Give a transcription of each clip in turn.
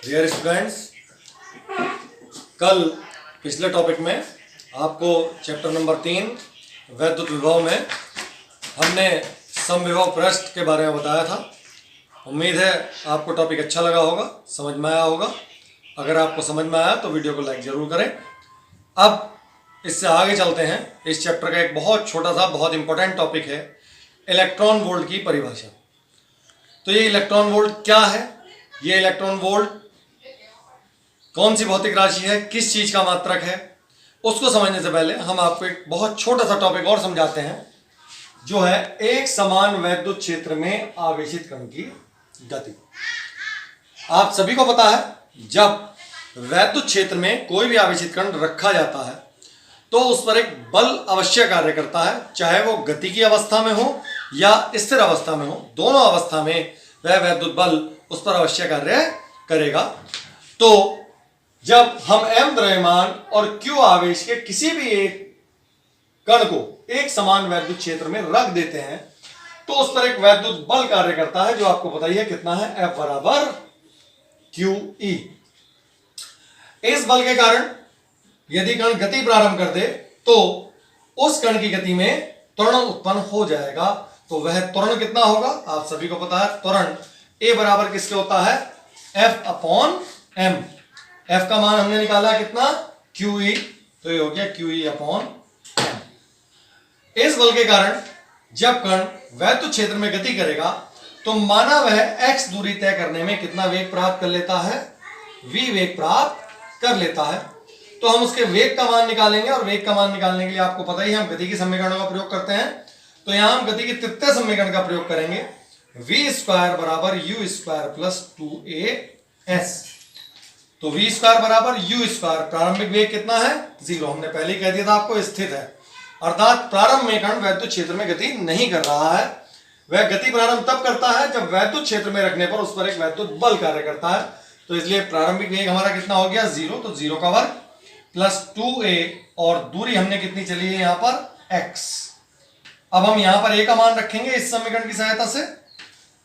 Dear students, कल पिछले topic में आपको चैप्टर नंबर 3 वैद्युत विभव में हमने समविभव पृष्ठ के बारे में बताया था। उम्मीद है आपको टॉपिक अच्छा लगा होगा, समझ में आया होगा। अगर आपको समझ में आया तो वीडियो को लाइक ज़रूर करें। अब इससे आगे चलते हैं। इस चैप्टर का एक बहुत छोटा सा बहुत इंपॉर्टेंट टॉपिक है इलेक्ट्रॉन वोल्ट की परिभाषा। तो ये इलेक्ट्रॉन वोल्ट क्या है, ये इलेक्ट्रॉन वोल्ट कौन सी भौतिक राशि है, किस चीज का मात्रक है, उसको समझने से पहले हम आपको एक बहुत छोटा सा टॉपिक और समझाते हैं, जो है एक समान वैद्युत क्षेत्र में आवेशित कण की गति। आप सभी को पता है, जब वैद्युत क्षेत्र में कोई भी आवेशित कण रखा जाता है तो उस पर एक बल अवश्य कार्य करता है, चाहे वो गति की अवस्था में हो या स्थिर अवस्था में हो। दोनों अवस्था में वह वैद्युत बल उस पर अवश्य कार्य करेगा। तो जब हम m द्रव्यमान और q आवेश के किसी भी एक कण को एक समान वैद्युत क्षेत्र में रख देते हैं तो उस पर एक वैद्युत बल कार्य करता है, जो आपको पता ही है कितना है, F बराबर QE। इस बल के कारण यदि कण गति प्रारंभ कर दे तो उस कण की गति में त्वरण उत्पन्न हो जाएगा। तो वह त्वरण कितना होगा, आप सभी को पता है, त्वरण A बराबर किसके होता है, F अपॉन M। F का मान हमने निकाला कितना, QE, तो ये हो गया QE अपॉन M। इस बल के कारण जब कण वैद्युत क्षेत्र में गति करेगा तो माना वह x दूरी तय करने में कितना वेग प्राप्त कर लेता है, v वेग प्राप्त कर लेता है। तो हम उसके वेग का मान निकालेंगे, और वेग का मान निकालने के लिए आपको पता ही हम गति की समीकरणों का प्रयोग करते हैं। तो यहां हम गति की तृतीय समीकरण का प्रयोग करेंगे, v स्क्वायर बराबर u स्क्वायर प्लस 2as। तो v स्क्वायर बराबर u स्क्वायर, प्रारंभिक वेग कितना है, 0। हमने पहले ही कह दिया था आपको, स्थित है, अर्थात प्रारंभ में कण वैद्युत क्षेत्र में गति नहीं कर रहा है। वह गति प्रारंभ तब करता है जब वैद्युत क्षेत्र में रखने पर उस पर एक वैद्युत बल कार्य करता है। तो इसलिए प्रारंभिक वेग हमारा कितना हो गया, 0। तो 0 का वर्ग प्लस 2a, और दूरी हमने कितनी चली है यहाँ पर, x। अब हम यहाँ पर a का मान रखेंगे इस समीकरण की सहायता से।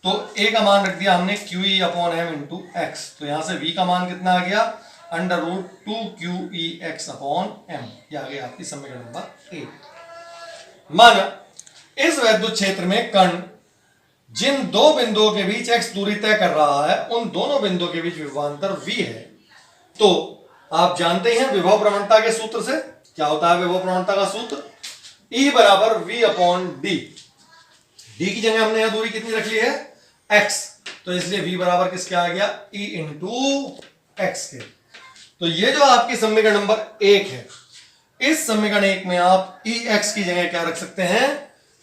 तो a का मान रख दिया हमने QE upon m into x। तो यहां से v का मान कितना आ गया, under root 2QEx upon m। ये आ गया आपकी समीकरण नंबर 1। माना इस वैद्युत क्षेत्र में कण जिन दो बिंदुओं के बीच x दूरी तय कर रहा है, उन दोनों बिंदुओं के बीच विभवांतर v है। तो आप जानते हैं विभव प्रवणता के सूत्र से क्या होता है, विभव प्रवणता का सूत्र E बराबर v अपॉन d। d की जगह हमने यह दूरी कितनी रख ली है, x। तो इसलिए v बराबर किसके आ गया, E इंटू x के। तो ये जो आपकी समीकरण नंबर 1 है, इस समीकरण 1 में आप Ex की जगह क्या रख सकते हैं,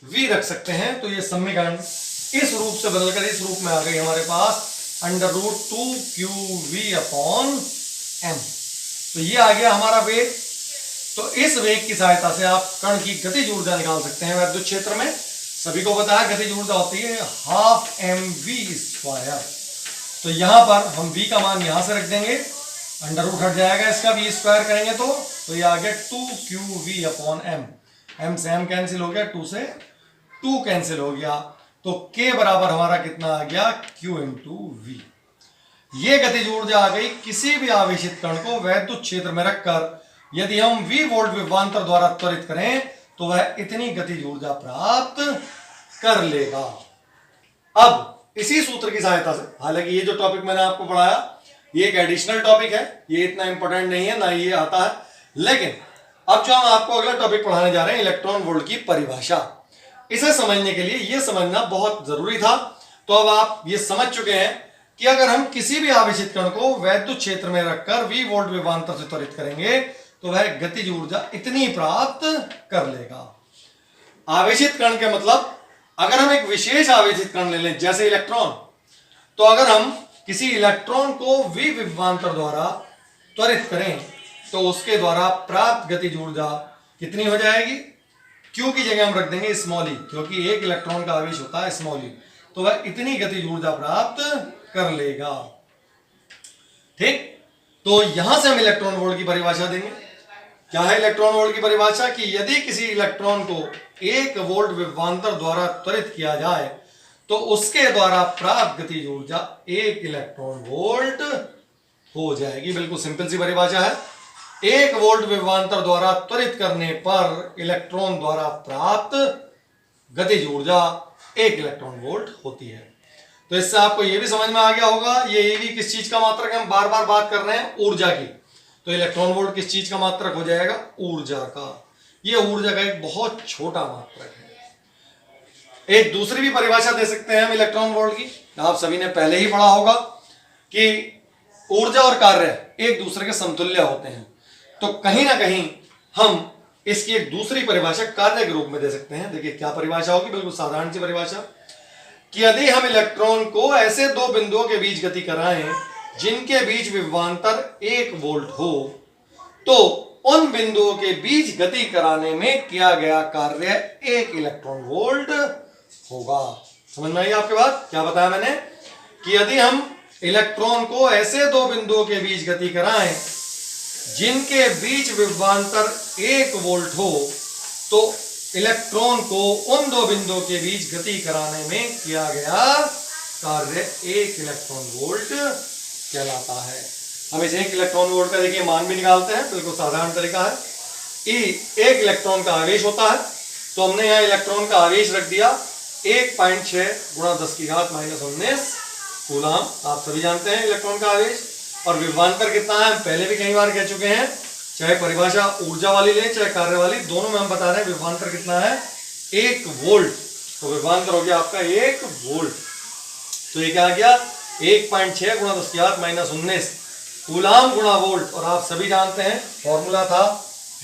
v रख सकते हैं। तो ये समीकरण इस रूप से बदलकर इस रूप में आ गई हमारे पास, under root 2QV upon m। तो ये आ गया हमारा वेग। तो इस वेग की सहायता से आप कण की गतिज ऊर्जा निकाल सकते हैं वैद्युत क्षेत्र में। सभी को पता है गतिज ऊर्जा होती है हाफ mv स्क्वायर। तो यहां पर हम v का मान यहां से रख देंगे, अंडर रूट हट जाएगा इसका, v स्क्वायर करेंगे तो ये आ गया 2QV अपॉन m। m से m कैंसिल हो गया, 2 से 2 कैंसिल हो गया। तो k बराबर हमारा कितना आ गया, q इंटू v। ये गतिज ऊर्जा आ गई। किसी भी आवेशित कण को वैद्युत क्षेत्र में रखकर यदि हम v वोल्ट विभवांतर द्वारा त्वरित करें तो वह इतनी गतिज ऊर्जा प्राप्त कर लेगा। अब इसी सूत्र की सहायता से, हालांकि ये जो टॉपिक मैंने आपको पढ़ाया ये एक एडिशनल टॉपिक है, ये इतना इंपॉर्टेंट नहीं है, ना ये आता है, लेकिन अब जो हम आपको अगला टॉपिक पढ़ाने जा रहे हैं, इलेक्ट्रॉन वोल्ट की परिभाषा, इसे समझने के लिए ये समझना बहुत जरूरी था। तो अब आप ये समझ चुके हैं कि अगर हम किसी भी आवेशित कण को वैद्युत क्षेत्र में रखकर v वोल्ट विभवांतर से त्वरित करेंगे तो वह गतिज ऊर्जा इतनी प्राप्त कर लेगा। आवेशित कण के मतलब, अगर हम एक विशेष आवेशित कण ले लें जैसे इलेक्ट्रॉन, तो अगर हम किसी इलेक्ट्रॉन को v विभवांतर द्वारा त्वरित करें तो उसके द्वारा प्राप्त गतिज ऊर्जा कितनी हो जाएगी, q की जगह हम रख देंगे स्मॉल e, क्योंकि एक इलेक्ट्रॉन का आवेश होता है स्मॉल e। तो वह इतनी गतिज ऊर्जा प्राप्त कर लेगा। ठीक, तो यहां से हम इलेक्ट्रॉन वोल्ट की परिभाषा देंगे। क्या है इलेक्ट्रॉन वोल्ट की परिभाषा, कि यदि किसी इलेक्ट्रॉन को 1 वोल्ट विभवांतर द्वारा त्वरित किया जाए तो उसके द्वारा प्राप्त गतिज ऊर्जा 1 इलेक्ट्रॉन वोल्ट हो जाएगी। बिल्कुल सिंपल सी परिभाषा है। 1 वोल्ट विभवांतर द्वारा त्वरित करने पर इलेक्ट्रॉन द्वारा प्राप्त गतिज ऊर्जा 1 इलेक्ट्रॉन वोल्ट होती है। तो इससे आपको यह भी समझ में आ गया होगा ये EV किस चीज का मात्रक है। हम बार बार बात कर रहे हैं ऊर्जा की, तो इलेक्ट्रॉन वोल्ट किस चीज का मात्रक हो जाएगा, ऊर्जा का। यह ऊर्जा का एक बहुत छोटा मात्रक है। एक दूसरी भी परिभाषा दे सकते हैं हम इलेक्ट्रॉन वोल्ट की, आप सभी ने पहले ही पढ़ा होगा कि ऊर्जा और कार्य एक दूसरे के समतुल्य होते हैं। तो कहीं ना कहीं हम इसकी एक दूसरी परिभाषा कार्य के रूप में दे सकते हैं। देखिए क्या परिभाषा होगी, बिल्कुल साधारण सी परिभाषा कि यदि हम इलेक्ट्रॉन को ऐसे दो बिंदुओं के बीच गति कराएं जिनके बीच विभवांतर 1 वोल्ट हो, तो उन बिंदुओं के बीच गति कराने में किया गया कार्य 1 इलेक्ट्रॉन वोल्ट होगा। समझ में आई आपके बात? क्या बताया मैंने कि यदि हम इलेक्ट्रॉन को ऐसे दो बिंदुओं के बीच गति कराएं जिनके बीच विभवांतर 1 वोल्ट हो, तो इलेक्ट्रॉन को उन दो बिंदुओं के बीच गति कराने में किया गया कार्य 1 इलेक्ट्रॉन वोल्ट कहलाता है। हम इस 1 इलेक्ट्रॉन वोल्ट का देखिए मान भी निकालते हैं। बिल्कुल साधारण तरीका है। एक इलेक्ट्रॉन का आवेश होता है, तो हमने यहाँ इलेक्ट्रॉन का आवेश रख दिया 1.6 गुणा 10 की घात -19 कूलाम। आप सभी जानते हैं इलेक्ट्रॉन का आवेश। और विभवांतर कितना है, हम पहले भी कई बार कह चुके हैं, चाहे परिभाषा ऊर्जा वाली ले चाहे कार्य वाली, दोनों में हम बता रहे हैं विभवांतर कितना है, 1 वोल्ट। तो विभवांतर हो गया आपका 1 वोल्ट। तो ये क्या आ गया, 1.6 गुणा 10 की घात -19 कूलाम गुणा वोल्ट। और आप सभी जानते हैं फॉर्मूला था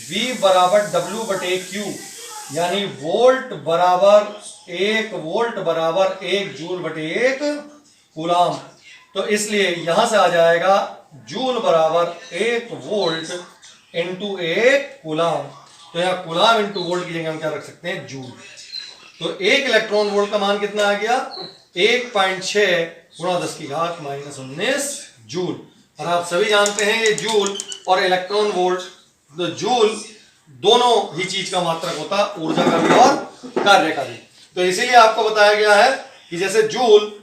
V बराबर W/Q, यानी वोल्ट बराबर 1 वोल्ट बराबर 1 जूल बटे 1 कूलाम। तो इसलिए यहां से आ जाएगा जूल बराबर 1 वोल्ट इंटू 1 कूलाम। तो यहां कूलाम इंटू वोल्ट की जगह हम क्या रख सकते हैं, जूल। तो 1 इलेक्ट्रॉन वोल्ट का मान कितना आ गया, 1.6 गुणा 10 की घात -19 जूल। और आप सभी जानते हैं ये जूल और इलेक्ट्रॉन वोल्ट, तो जूल दोनों ही चीज का मात्रक होता है, ऊर्जा का भी और कार्य का भी। तो इसीलिए आपको बताया गया है कि जैसे जूल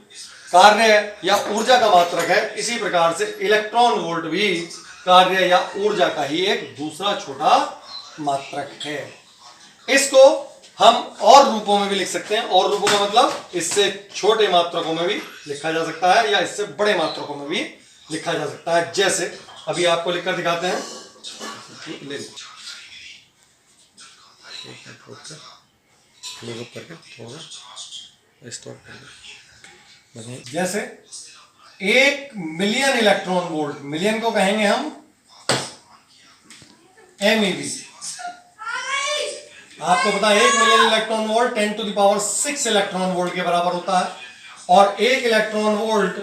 कार्य या ऊर्जा का मात्रक है, इसी प्रकार से इलेक्ट्रॉन वोल्ट भी कार्य या ऊर्जा का ही एक दूसरा छोटा मात्रक है। इसको हम और रूपों में भी लिख सकते हैं। और रूपों में मतलब इससे छोटे मात्रकों में भी लिखा जा सकता है या इससे बड़े मात्रकों में भी लिखा जा सकता है। जैसे अभी आपको लिखकर दिखाते हैं, ले जैसे 1 मिलियन इलेक्ट्रॉन वोल्ट, मिलियन को कहेंगे हम MeV। आपको पता है 1 million electron volt 10⁶ electron volt के बराबर होता है। और 1 इलेक्ट्रॉन वोल्ट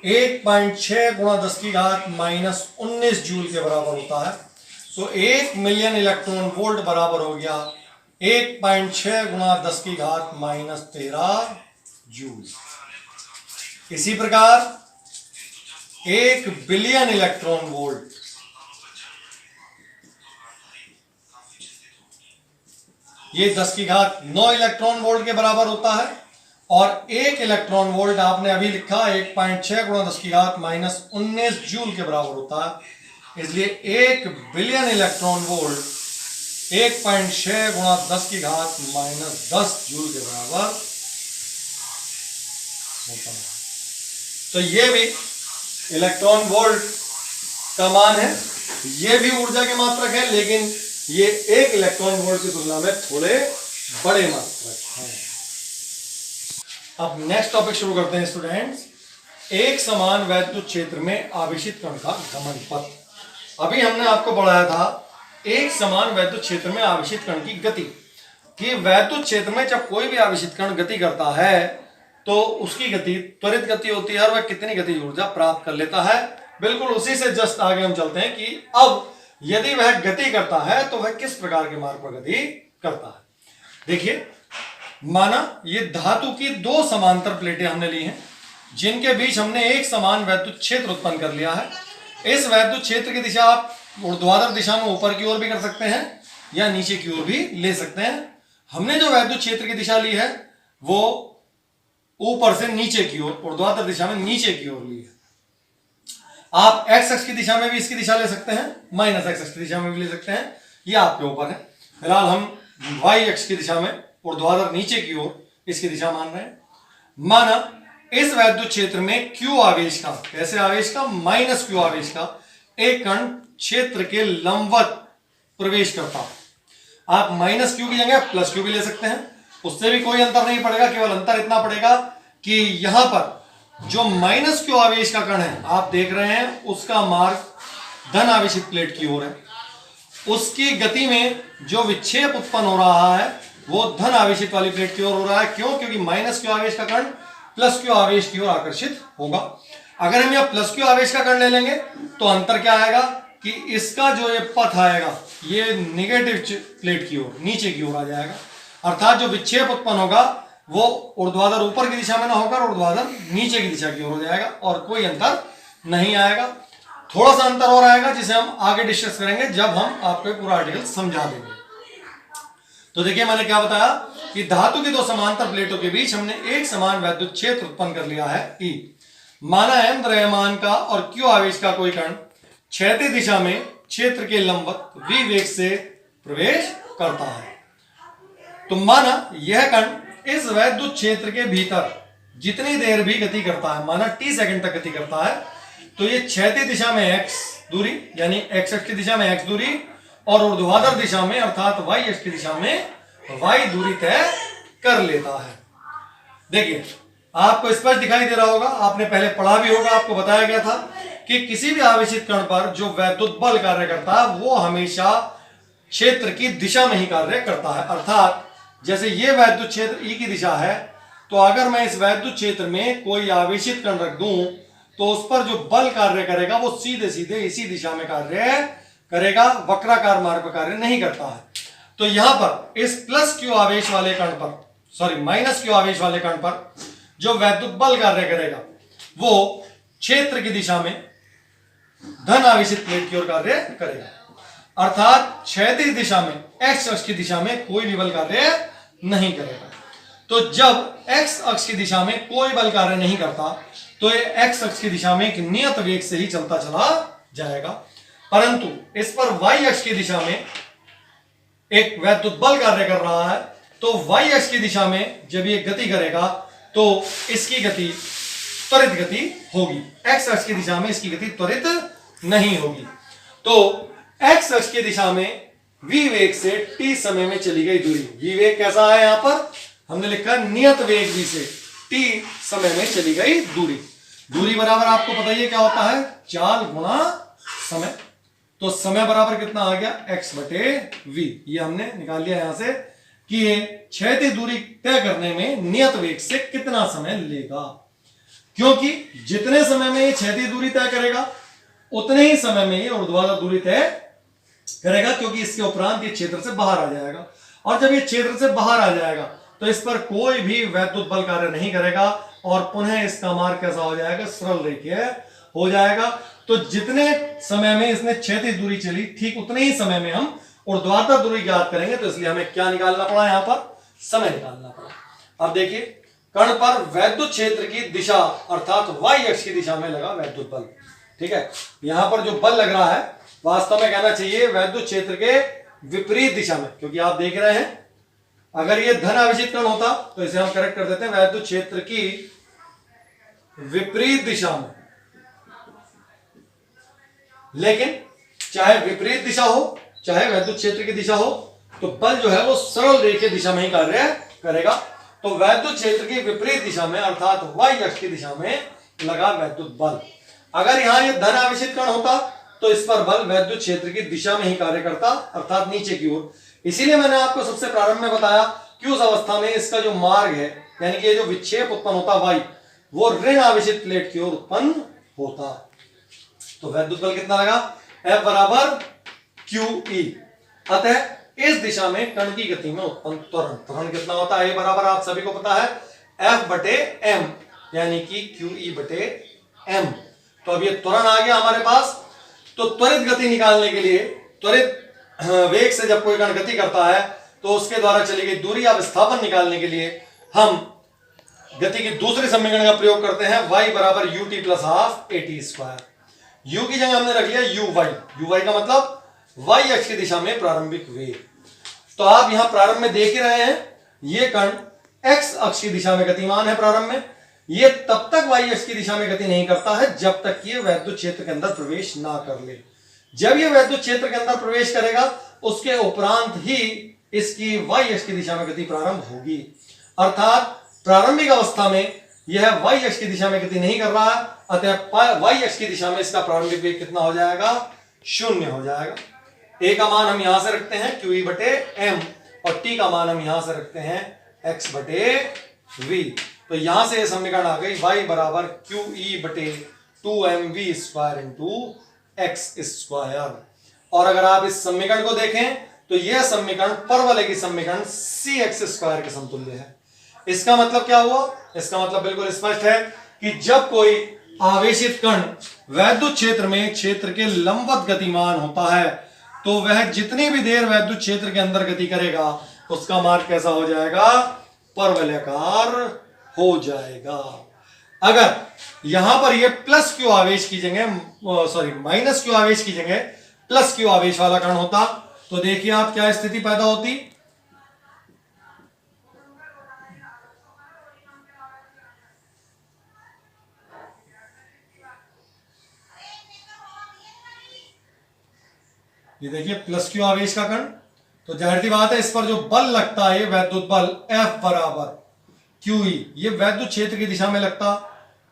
1.6 गुणा 10 की घात -19 जूल के बराबर होता है। तो 1 मिलियन इलेक्ट्रॉन वोल्ट बराबर हो गया 1.6 गुणा 10 की घात -13 जूल। इसी प्रकार 1 बिलियन इलेक्ट्रॉन वोल्ट, ये 10 की घात 9 इलेक्ट्रॉन वोल्ट के बराबर होता है। और 1 इलेक्ट्रॉन वोल्ट आपने अभी लिखा 1.6 गुणा 10 की घात -19 जूल के बराबर होता है। इसलिए 1 बिलियन इलेक्ट्रॉन वोल्ट 1.6 गुणा 10 की घात -10 जूल के बराबर होता है। तो ये भी इलेक्ट्रॉन वोल्ट का मान है, ये भी ऊर्जा के मात्रक है, लेकिन ये 1 इलेक्ट्रॉन वोल्ट की तुलना में थोड़े बड़े मात्रक हैं। अब नेक्स्ट टॉपिक शुरू करते हैं स्टूडेंट्स। एक समान वैद्युत क्षेत्र में आवेशित कण का गमन पथ। अभी हमने आपको पढ़ाया था एक समान वैद्युत क्षेत्र में आवेशित कण की गति, कि वैद्युत क्षेत्र में जब कोई भी आवेशित कण गति करता है तो उसकी गति त्वरित गति होती है और वह कितनी गतिज ऊर्जा प्राप्त कर लेता है। बिल्कुल उसी से जस्ट आगे हम चलते हैं कि अब यदि वह गति करता है तो वह किस प्रकार के मार्ग पर गति करता है। देखिए, माना ये धातु की 2 समांतर प्लेटें हमने ली हैं जिनके बीच हमने एक समान वैद्युत क्षेत्र उत्पन्न कर लिया है। इस वैद्युत क्षेत्र की दिशा आप ऊर्ध्वाधर दिशा में ऊपर की ओर भी कर सकते हैं या नीचे की ओर भी ले सकते हैं। हमने जो वैद्युत क्षेत्र की दिशा ली है वो ऊपर से नीचे की ओर, ऊर्ध्वाधर दिशा में नीचे की ओर ली है। आप एक्स अक्ष की दिशा में भी इसकी दिशा ले सकते हैं, माइनस एक्स अक्ष की दिशा में भी ले सकते हैं, ये आपके ऊपर है। फिलहाल हम वाई अक्ष की दिशा में ऊर्ध्वाधर नीचे की ओर इसकी दिशा मान रहे हैं। माना इस वैद्युत क्षेत्र में क्यू आवेश का, कैसे आवेश का, माइनस क्यू आवेश का एक कण क्षेत्र के लंबवत प्रवेश करता है। आप माइनस क्यू की जगह प्लस क्यू भी ले सकते हैं, उससे भी कोई अंतर नहीं पड़ेगा, केवल अंतर इतना पड़ेगा कि यहां पर जो माइनस क्यू आवेश का कण है आप देख रहे हैं उसका मार्ग धन आवेशित प्लेट की ओर है, उसकी गति में जो विक्षेप उत्पन्न हो रहा है वो धन आवेशित वाली प्लेट की ओर हो रहा है। क्यों? क्योंकि माइनस क्यू आवेश का कण प्लस क्यू आवेश की ओर आकर्षित होगा। अगर हम यह प्लस क्यू आवेश का कण ले लेंगे तो अंतर क्या आएगा कि इसका जो ये पथ आएगा ये निगेटिव प्लेट की ओर, नीचे की ओर आ जाएगा, अर्थात जो विक्षेप उत्पन्न होगा वो ऊर्ध्वाधर ऊपर की दिशा में ना होकर ऊर्ध्वाधर नीचे की दिशा की ओर हो जाएगा और कोई अंतर नहीं आएगा। थोड़ा सा अंतर और आएगा जिसे हम आगे डिस्कस करेंगे जब हम आपको पूरा आर्टिकल समझा देंगे। तो देखिए मैंने क्या बताया कि धातु की दो समांतर प्लेटों के बीच हमने एक समान वैद्युत क्षेत्र उत्पन्न कर लिया है E। माना m द्रव्यमान का और Q आवेश का कोई कण क्षैतिज दिशा में क्षेत्र के लंबवत v वेग से प्रवेश करता है। तो माना यह कण इस वैद्युत क्षेत्र के भीतर जितनी देर भी गति करता है, माना t सेकंड तक गति करता है, तो ये क्षैतिज दिशा में x दूरी यानी x अक्ष की दिशा में x दूरी और ऊर्ध्वाधर दिशा में अर्थात y अक्ष की दिशा में y दूरी तय कर लेता है। देखिए आपको स्पष्ट दिखाई दे रहा होगा, आपने पहले पढ़ा भी होगा, आपको बताया गया था कि किसी भी आवेशित कण पर जो वैद्युत बल कार्य करता है वो हमेशा क्षेत्र की दिशा में ही कार्य करता है। अर्थात जैसे ये वैद्युत क्षेत्र E की दिशा है, तो अगर मैं इस वैद्युत क्षेत्र में कोई आवेशित कण रख दूं तो उस पर जो बल कार्य करेगा वो सीधे सीधे इसी दिशा में कार्य करेगा, वक्राकार मार्ग पर कार्य नहीं करता है। तो यहां पर इस प्लस क्यू आवेश वाले कण पर, सॉरी माइनस क्यू आवेश वाले कण पर जो वैद्युत बल कार्य करेगा वो क्षेत्र की दिशा में धन आवेशित प्लेट की ओर कार्य करेगा, अर्थात क्षैतिज दिशा में एक्स अक्ष की दिशा में कोई भी बल कार्य नहीं करेगा। तो जब एक्स अक्ष की दिशा में कोई बल कार्य नहीं करता तो ये एक्स अक्ष की दिशा में एक नियत वेग से ही चलता चला जाएगा, परंतु इस पर वाई अक्ष की दिशा में एक वैद्युत बल कार्य कर रहा है, तो वाई अक्ष की दिशा में जब ये गति करेगा तो इसकी गति त्वरित गति होगी, एक्स अक्ष की दिशा में इसकी गति त्वरित नहीं होगी। तो एक्स अक्ष की दिशा में v वेग से t समय में चली गई दूरी, v वेग कैसा है यहां पर हमने लिखा नियत वेग v से t समय में चली गई दूरी। दूरी बराबर आपको पता ही क्या होता है, चाल गुणा समय। तो समय बराबर कितना आ गया, x बटे v। ये हमने निकाल लिया यहां से कि ये क्षैतिज दूरी तय करने में नियत वेग से कितना समय लेगा, क्योंकि जितने समय में ये क्षैतिज दूरी तय करेगा उतने ही समय में ये ऊर्ध्वाधर दूरी तय करेगा, क्योंकि इसके उपरांत ये क्षेत्र से बाहर आ जाएगा। और जब ये क्षेत्र से बाहर आ जाएगा तो इस पर कोई भी वैद्युत बल कार्य नहीं करेगा और पुनः इसका मार्ग कैसा हो जाएगा, सरल रेखीय हो जाएगा। तो जितने समय में इसने क्षैतिज दूरी चली ठीक उतने ही समय में हम ऊर्ध्वाधर दूरी ज्ञात करेंगे, तो इसलिए हमें क्या निकालना पड़ा, यहां पर समय निकालना पड़ा। अब देखिए कण पर वैद्युत क्षेत्र की दिशा अर्थात वाई अक्ष की दिशा में लगा वैद्युत बल, ठीक है। यहां पर जो बल लग रहा है वास्तव में कहना चाहिए वैद्युत क्षेत्र के विपरीत दिशा में, क्योंकि आप देख रहे हैं अगर ये धन आवेशित कण होता तो इसे हम करेक्ट कर देते हैं वैद्युत क्षेत्र की विपरीत दिशा में। लेकिन चाहे विपरीत दिशा हो चाहे वैद्युत क्षेत्र की दिशा हो तो बल जो है वो सरल रेखीय दिशा में ही कार्य करेगा। तो वैद्युत क्षेत्र की विपरीत दिशा में अर्थात वाई अक्ष की दिशा में लगा वैद्युत बल। अगर यहां ये धन आवेशित कण होता तो इस पर बल वैद्युत क्षेत्र की दिशा में ही कार्य करता अर्थात नीचे की ओर। इसीलिए मैंने आपको सबसे प्रारंभ में बताया कि उस अवस्था में इसका जो मार्ग है यानी कि ये जो विक्षेप उत्पन्न होता वाई वो ऋण आवेशित प्लेट की ओर उत्पन्न होता। तो वैद्युत बल कितना लगा, F बराबर QE। अतः इस दिशा में कण की गति में उत्पन्न त्वरण कितना होता है, बराबर आप सभी को पता है F बटे M यानी कि QE बटे M। तो अब ये त्वरण आ गया हमारे पास। तो त्वरित गति निकालने के लिए, त्वरित वेग से जब कोई कण गति करता है तो उसके द्वारा चली गई दूरी या विस्थापन निकालने के लिए हम गति की दूसरे समीकरण का प्रयोग करते हैं, y बराबर ut plus half at square. u की जगह हमने रख लिया uy का मतलब y अक्ष की दिशा में प्रारंभिक वेग। तो आप यहां प्रारंभ में देख ही रहे हैं, ये कण x अक्ष की दिशा में गतिमान है प्रारंभ में, ये तब तक y अक्ष की दिशा में गति नहीं करता है जब तक ये वैद्युत क्षेत्र के अंदर प्रवेश ना कर ले। जब ये वैद्युत क्षेत्र के अंदर प्रवेश करेगा उसके उपरांत ही इसकी y अक्ष की दिशा में गति प्रारंभ होगी। अर्थात प्रारंभिक अवस्था में यह y अक्ष की दिशा में गति नहीं कर रहा है, अतः y अक्ष की दिशा में इसका प्रारंभिक वेग कितना हो जाएगा? 0 हो जाएगा। a का मान हम यहां से रखते हैं QE बटे m और t का मान हम यहां से रखते हैं x बटे v। तो यहां से समीकरण आ गई y बराबर QE बटे 2mv square into x square. और अगर आप इस समीकरण को देखें तो यह समीकरण परवलय की समीकरण cx स्क्वायर के समतुल्य है। इसका मतलब क्या हुआ? इसका मतलब बिल्कुल स्पष्ट है कि जब कोई आवेशित कण वैद्युत क्षेत्र में क्षेत्र के लंबवत गतिमान होता है तो वह जितनी भी देर वैद्युत क्षेत्र के अंदर गति करेगा उसका मार्ग कैसा हो जाएगा? परवलयाकार हो जाएगा। अगर यहां पर ये प्लस क्यू आवेश की जगह माइनस क्यू आवेश की जगह प्लस क्यू आवेश वाला कण होता तो देखिए आप क्या स्थिति पैदा होती। ये देखिए प्लस क्यू आवेश का कण, तो जाहिर सी बात है इस पर जो बल लगता है ये वैद्युत बल F बराबर QE, ये वैद्युत क्षेत्र की दिशा में लगता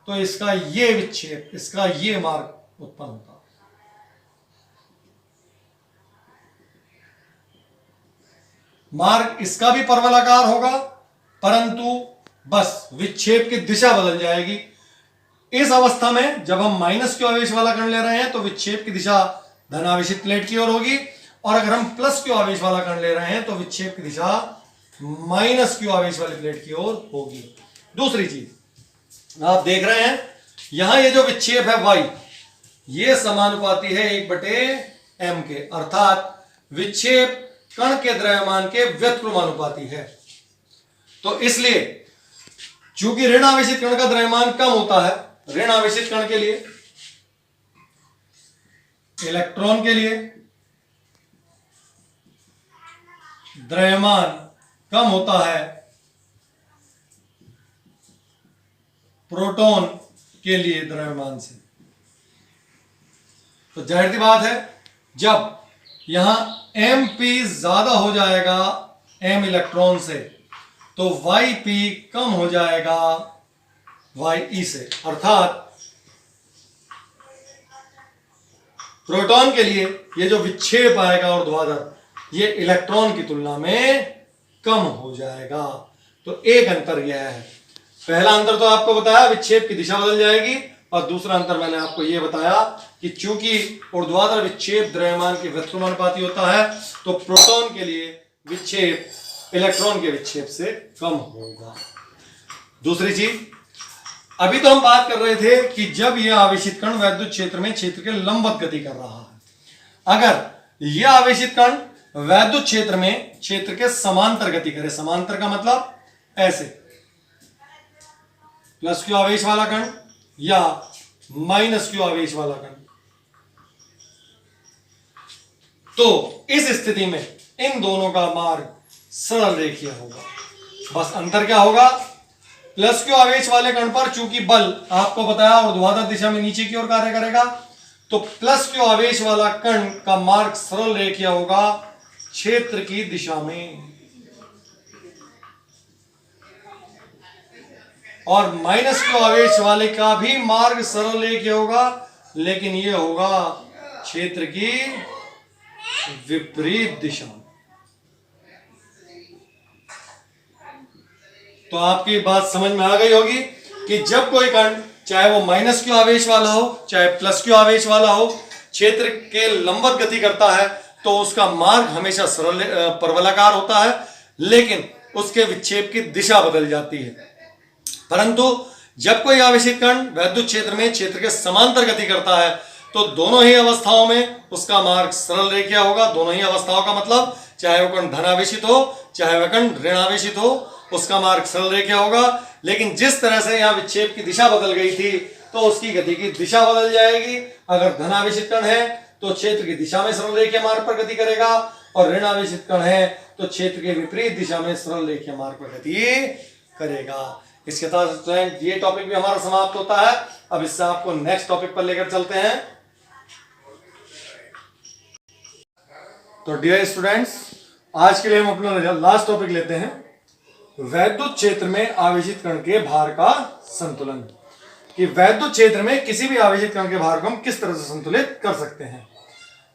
तो इसका ये विक्षेप, इसका ये मार्ग उत्पन्न होता। मार्ग इसका भी परवलयाकार होगा परंतु बस विक्षेप की दिशा बदल जाएगी। इस अवस्था में जब हम माइनस क्यू आवेश वाला कण ले रहे हैं तो विक्षेप की दिशा धनावेशित प्लेट की ओर होगी, और अगर हम प्लस क्यू आवेश वाला कण ले रहे हैं तो विक्षेप की दिशा माइनस क्यू आवेश वाली प्लेट की ओर होगी। दूसरी चीज आप देख रहे हैं यहां ये जो विक्षेप है y, ये समानुपाती है 1/m के, अर्थात विक्षेप कण के द्रव्यमान के व्युत्क्रमानुपाती है। तो इसलिए चूंकि ऋण आवेशित कण का द्रव्यमान कम होता है, ऋण आवेशित कण के लिए, इलेक्ट्रॉन के लिए द्रव्यमान कम होता है, प्रोटॉन के लिए द्रव्यमान से। तो जाहिर सी बात है जब यहां mp ज्यादा हो जाएगा m इलेक्ट्रॉन से तो yp कम हो जाएगा ye से, अर्थात प्रोटॉन के लिए ये जो विक्षेप आएगा ऊर्ध्वाधर ये इलेक्ट्रॉन की तुलना में कम हो जाएगा। तो एक अंतर यह है, पहला अंतर तो आपको बताया विक्षेप की दिशा बदल जाएगी, और दूसरा अंतर मैंने आपको यह बताया कि चूंकि ऊर्ध्वाधर विक्षेप द्रव्यमान के व्युत्क्रमानुपाती होता है तो प्रोटॉन के लिए विक्षेप इलेक्ट्रॉन के विक्षेप से कम होगा। दूसरी चीज, अभी तो हम बात कर रहे थे कि जब यह आवेशित कण वैद्युत क्षेत्र में क्षेत्र के लंबवत गति कर रहा है, अगर यह आवेशित कण वैद्युत क्षेत्र में क्षेत्र के समांतर गति करे, समांतर का मतलब ऐसे प्लस क्यू आवेश वाला कण या माइनस क्यू आवेश वाला कण, तो इस स्थिति में इन दोनों का मार्ग सरल रेखीय होगा। बस अंतर क्या होगा, प्लस क्यू आवेश वाले कण पर चूंकि बल आपको बताया ऊर्ध्वाधर दिशा में नीचे की ओर कार्य करेगा तो प्लस क्यू आवेश वाला कण का मार्ग सरल रेखीय होगा क्षेत्र की दिशा में, और माइनस क्यू आवेश वाले का भी मार्ग सरल रेखीय होगा लेकिन यह होगा क्षेत्र की विपरीत दिशा में। तो आपकी बात समझ में आ गई होगी कि जब कोई कण चाहे वो माइनस क्यू आवेश वाला हो चाहे प्लस क्यू आवेश वाला हो क्षेत्र के लंबवत गति करता है तो उसका मार्ग हमेशा सरल परवलयाकार होता है, लेकिन उसके विक्षेप की दिशा बदल जाती है। परंतु जब कोई आवेशित कण वैद्युत क्षेत्र में क्षेत्र के समांतर गति करता है तो दोनों ही अवस्थाओं में उसका मार्ग सरल रेखीय होगा। दोनों ही अवस्थाओं का मतलब चाहे वह कण धनावेशित हो चाहे वह कण ऋणावेशित हो, उसका मार्ग सरल रेखीय होगा। लेकिन जिस तरह से यहां विक्षेप की दिशा बदल गई थी तो उसकी गति की दिशा बदल जाएगी। अगर धनावेशित कण है तो क्षेत्र की दिशा में सरल रेखीय मार्ग पर गति करेगा, और ऋणावेशित कण है तो क्षेत्र के विपरीत दिशा में सरल रेखीय मार्ग पर गति करेगा। इसके साथ स्टूडेंट ये टॉपिक भी हमारा समाप्त होता है। अब इससे आपको नेक्स्ट टॉपिक पर लेकर चलते हैं। तो डियर स्टूडेंट्स, आज के लिए हम अपना लास्ट टॉपिक लेते हैं, वैद्युत क्षेत्र में आवेशित कण के भार का संतुलन। कि वैद्युत क्षेत्र में किसी भी आवेशित कण के भार को हम किस तरह से संतुलित कर सकते हैं।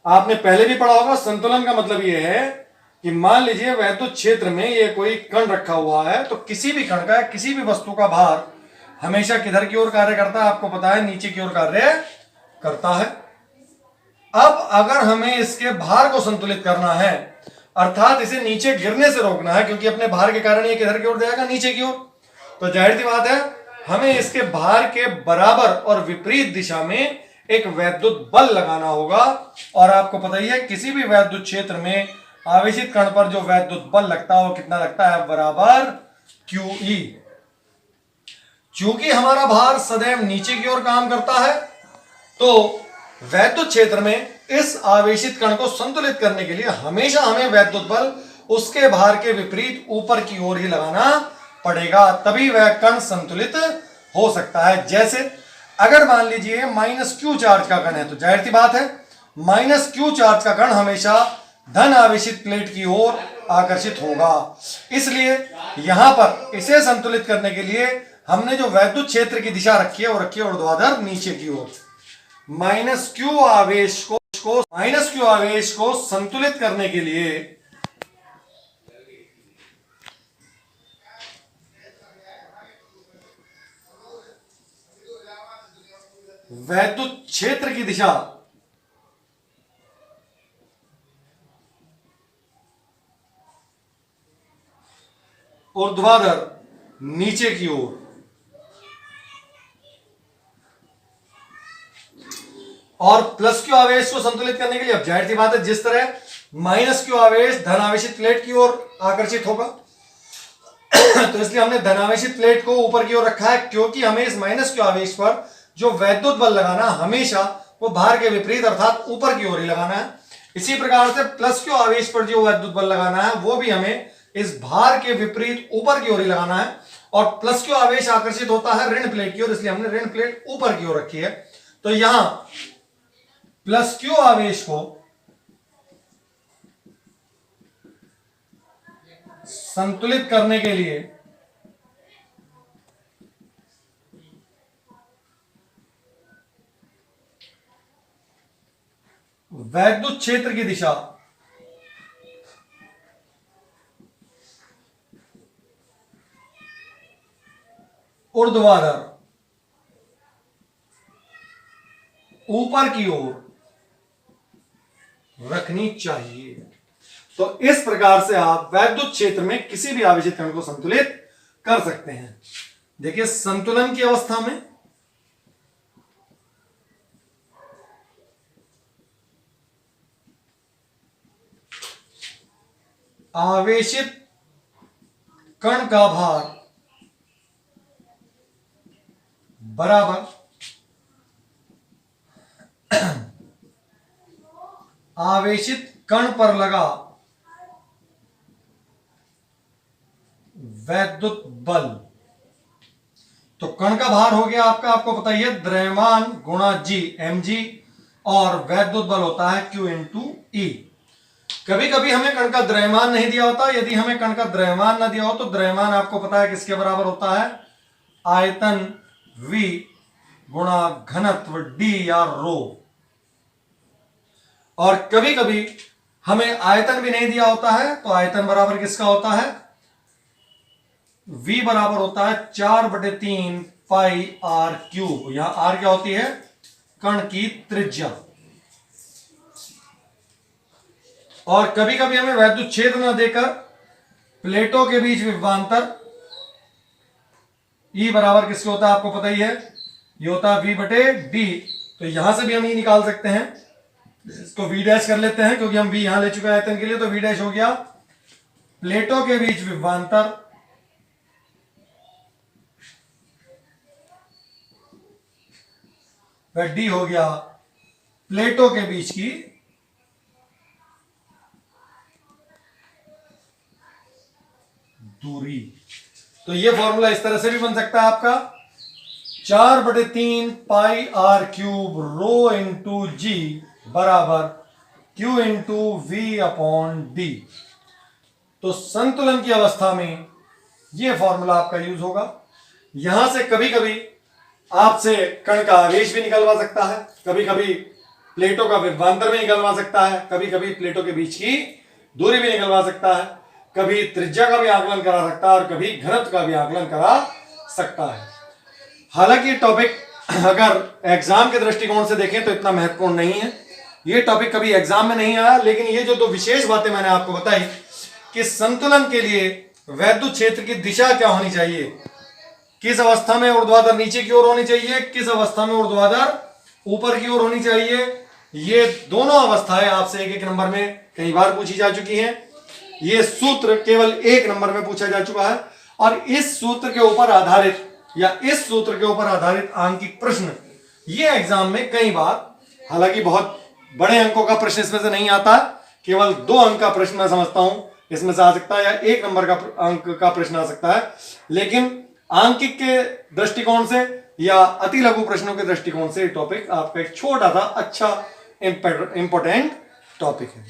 आपने पहले भी पढ़ा होगा, संतुलन का मतलब यह है कि मान लीजिए वैद्युत क्षेत्र में ये कोई कण रखा हुआ है, तो किसी भी कण का, किसी भी वस्तु का भार हमेशा किधर की ओर कार्य करता है, आपको पता है, नीचे की ओर कार्य करता है। अब अगर हमें इसके भार को संतुलित करना है, अर्थात इसे नीचे गिरने से रोकना है, क्योंकि अपने भार के कारण ये किधर की ओर जाएगा, नीचे की ओर, तो जाहिर सी बात है हमें इसके भार के बराबर और विपरीत दिशा में एक वैद्युत बल लगाना होगा। और आपको पता ही है किसी भी वैद्युत क्षेत्र में आवेशित कण पर जो वैद्युत बल लगता है वो कितना लगता है, बराबर QE। चूंकि हमारा भार सदैव नीचे की ओर काम करता है, तो वैद्युत क्षेत्र में इस आवेशित कण को संतुलित करने के लिए हमेशा हमें वैद्युत बल उसके भार के विपरीत ऊपर की ओर ही लगाना पड़ेगा, तभी वह कण संतुलित हो सकता है। जैसे अगर मान लीजिए -Q चार्ज का कण है, तो जाहिर सी बात है -Q चार्ज का कण हमेशा धन आवेशित प्लेट की ओर आकर्षित होगा। इसलिए यहां पर इसे संतुलित करने के लिए हमने जो वैद्युत क्षेत्र की दिशा रखी है वो रखी है ऊर्ध्वाधर नीचे की ओर। -Q आवेश को संतुलित करने के लिए वैद्युत क्षेत्र की दिशा ऊर्ध्वाधर नीचे की ओर और +Q आवेश को संतुलित करने के लिए, अब जाहिर सी बात है जिस तरह -Q आवेश धनावेशित प्लेट की ओर आकर्षित होगा, तो इसलिए हमने धनावेशित प्लेट को ऊपर की ओर रखा है, क्योंकि हमें इस -Q आवेश पर जो वैद्युत बल लगाना हमेशा वो भार के विपरीत अर्थात ऊपर की ओर ही लगाना है। इसी प्रकार से +Q आवेश पर जो वैद्युत बल लगाना है वो भी हमें इस भार के विपरीत ऊपर की ओर ही लगाना है। और +Q आवेश आकर्षित होता है ऋण प्लेट की ओर, इसलिए हमने ऋण प्लेट ऊपर की ओर रखी है। तो यहां +Q आवेश को संतुलित करने के लिए वैद्युत क्षेत्र की दिशा ऊर्ध्वाधर ऊपर की ओर रखनी चाहिए। तो इस प्रकार से आप वैद्युत क्षेत्र में किसी भी आवेशित कण को संतुलित कर सकते हैं। देखिए संतुलन की अवस्था में आवेशित कण का भार बराबर आवेशित कण पर लगा वैद्युत बल। तो कण का भार हो गया आपका, आपको पता ही है, द्रव्यमान गुणा G mg, और वैद्युत बल होता है Q × E। कभी कभी हमें कण का द्रव्यमान नहीं दिया होता, यदि हमें कण का द्रव्यमान ना दिया हो तो द्रव्यमान आपको पता है किसके बराबर होता है, आयतन V गुणा घनत्व D या रो। और कभी कभी हमें आयतन भी नहीं दिया होता है, तो आयतन बराबर किसका होता है, V बराबर होता है 4/3 पाई r क्यूब। यहां r क्या होती है, कण की त्रिज्या। और कभी कभी हमें वैद्युत क्षेत्र न देकर प्लेटों के बीच विभवांतर E बराबर किसके होता है, आपको पता ही है, ये होता है V/D। तो यहां से भी हम E निकाल सकते हैं, इसको V' कर लेते हैं क्योंकि हम V यहां ले चुके हैं आयतन के लिए, तो V' हो गया प्लेटों के बीच विभवांतर वह डी हो गया प्लेटों के बीच की दूरी। तो ये फॉर्मूला इस तरह से भी बन सकता है आपका 4/3 pi R cube rho into G बराबर Q into V upon D. तो संतुलन की अवस्था में यह फॉर्मूला आपका यूज होगा। यहां से कभी कभी आपसे कण का आवेश भी निकलवा सकता है, कभी कभी प्लेटों का विभवांतर भी निकलवा सकता है, कभी कभी प्लेटों के बीच की दूरी भी निकलवा सकता है, कभी त्रिज्या का भी आकलन करा सकता है और कभी घनत्व का भी आकलन करा सकता है। हालांकि ये टॉपिक अगर एग्जाम के दृष्टिकोण से देखें तो इतना महत्वपूर्ण नहीं है, ये टॉपिक कभी एग्जाम में नहीं आया। लेकिन ये जो दो विशेष बातें मैंने आपको बताई कि संतुलन के लिए वैद्युत क्षेत्र की दिशा क्या होनी चाहिए, किस अवस्था में ऊर्ध्वाधर नीचे की ओर होनी चाहिए, किस अवस्था में ऊर्ध्वाधर ऊपर की ओर होनी चाहिए, ये दोनों अवस्थाएं आपसे एक नंबर में कई बार पूछी जा चुकी हैं। ये सूत्र केवल 1 नंबर में पूछा जा चुका है और इस सूत्र के ऊपर आधारित या इस सूत्र के ऊपर आधारित आंकिक प्रश्न ये एग्जाम में कई बार, हालांकि बहुत बड़े अंकों का प्रश्न इसमें से नहीं आता, केवल 2 अंक का प्रश्न मैं समझता हूं इसमें से आ सकता है या 1 नंबर का अंक का प्रश्न आ सकता है। लेकिन आंकिक के दृष्टिकोण से या अति लघु प्रश्नों के दृष्टिकोण से टॉपिक आपका एक छोटा सा अच्छा इंपॉर्टेंट टॉपिक है।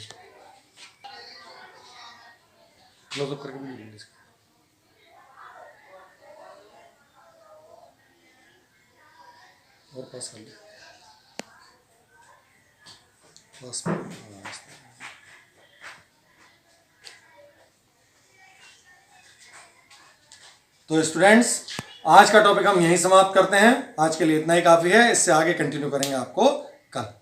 और पास कर ले पास। तो स्टूडेंट्स आज का टॉपिक हम यहीं समाप्त करते हैं। आज के लिए इतना ही काफी है, इससे आगे कंटिन्यू करेंगे आपको कल।